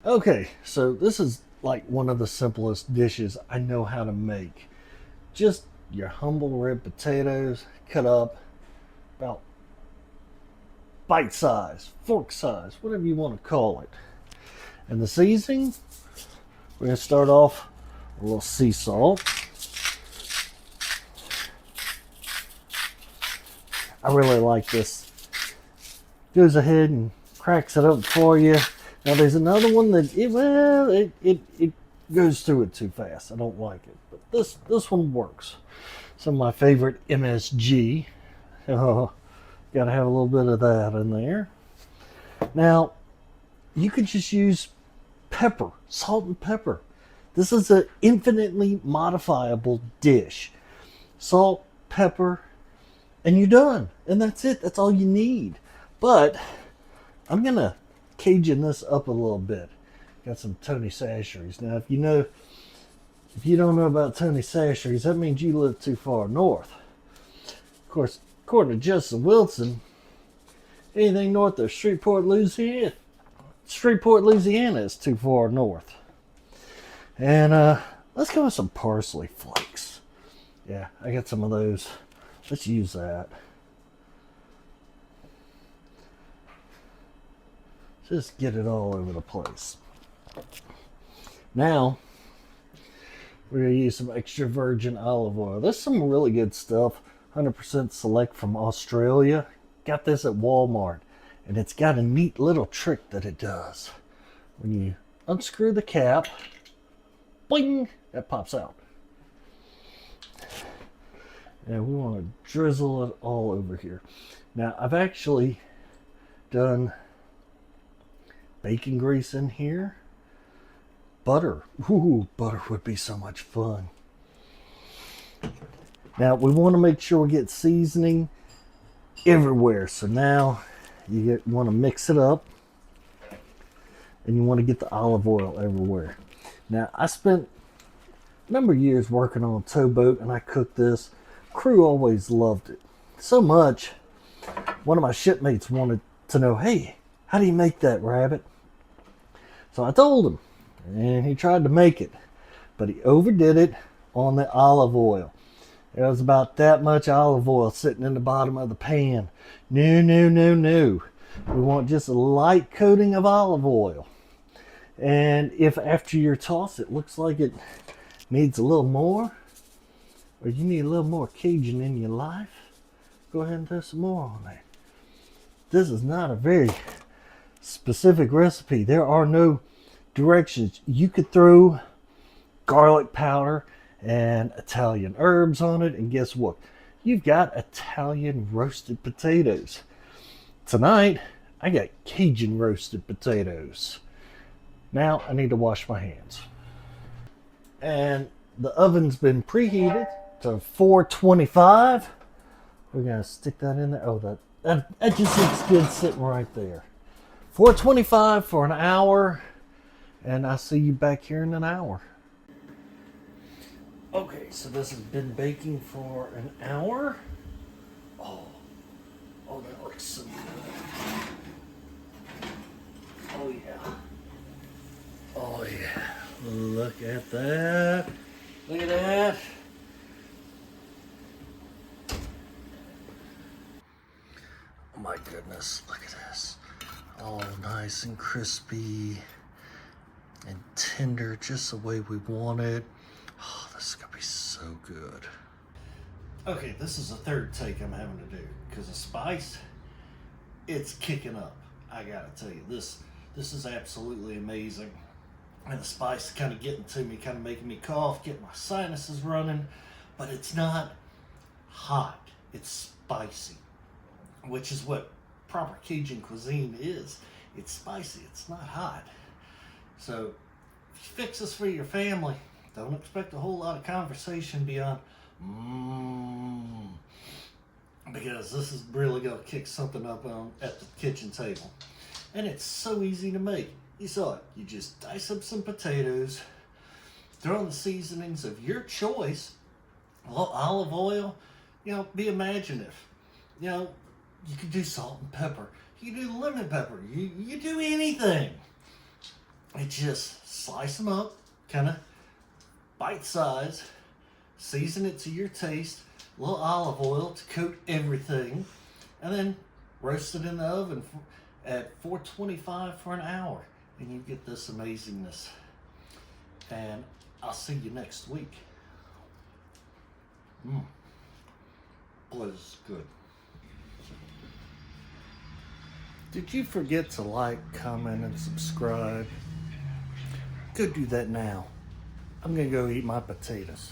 Okay, so this is like one of the simplest dishes I know how to make. Just your humble red potatoes cut up about bite size, fork size, whatever you want to call it. And the seasoning, we're going to start off with a little sea salt. I really like this. Goes ahead and cracks it up for you. Now there's another one that it goes through it too fast. I don't like it, but this one works. Some of my favorite MSG. Oh, got to have a little bit of that in there. Now you could just use pepper, salt and pepper. This is an infinitely modifiable dish. Salt, pepper, and you're done. And that's it. That's all you need. But I'm gonna Cajun this up a little bit. Got some Tony Chachere's. Now, if you don't know about Tony Chachere's, that means you live too far north. Of course, according to Justin Wilson, anything north of Shreveport, Louisiana is too far north. And let's go with some parsley flakes. Yeah, I got some of those. Let's use that. Just get it all over the place. Now, we're going to use some extra virgin olive oil. There's some really good stuff. 100% select from Australia. Got this at Walmart. And it's got a neat little trick that it does. When you unscrew the cap, bling, that pops out. And we want to drizzle it all over here. Now, I've actually done bacon grease in here. Butter. Ooh, butter would be so much fun. Now, we want to make sure we get seasoning everywhere. So now you want to mix it up. And you want to get the olive oil everywhere. Now, I spent a number of years working on a towboat and I cooked this. Crew always loved it. So much, one of my shipmates wanted to know, hey, how do you make that, Rabbit? So I told him, and he tried to make it, but he overdid it on the olive oil. There was about that much olive oil sitting in the bottom of the pan. No, no, no, no. We want just a light coating of olive oil. And if after your toss it looks like it needs a little more, or you need a little more Cajun in your life, go ahead and throw some more on there. This is not a very specific recipe. There are no directions. You could throw garlic powder and Italian herbs on it, and guess what? You've got Italian roasted potatoes. Tonight, I got Cajun roasted potatoes. Now I need to wash my hands. And the oven's been preheated to 425. We're gonna stick that in there. Oh, that just looks good sitting right there. 425 for an hour, and I'll see you back here in an hour. Okay, so this has been baking for an hour. Oh, oh, that looks so good. Oh yeah. Oh yeah. Look at that. Look at that. Oh my goodness, look at this. All nice and crispy and tender, just the way we want it. Oh, this is gonna be so good. Okay, this is the third take I'm having to do because the spice, it's kicking up. I gotta tell you, this is absolutely amazing. And the spice is kind of getting to me, kind of making me cough, getting my sinuses running, but it's not hot. It's spicy, which is what proper Cajun cuisine is. It's spicy, it's not hot. So if you fix this for your family, don't expect a whole lot of conversation beyond because this is really going to kick something up at the kitchen table. And it's so easy to make. You saw it. You just dice up some potatoes, throw in the seasonings of your choice, a little olive oil, be imaginative. You could do salt and pepper. You can do lemon pepper. You do anything. And just slice them up, kind of bite size, season it to your taste, a little olive oil to coat everything, and then roast it in the oven at 425 for an hour, and you get this amazingness. And I'll see you next week. Boy, this is good. Did you forget to like, comment, and subscribe? Go do that now. I'm gonna go eat my potatoes.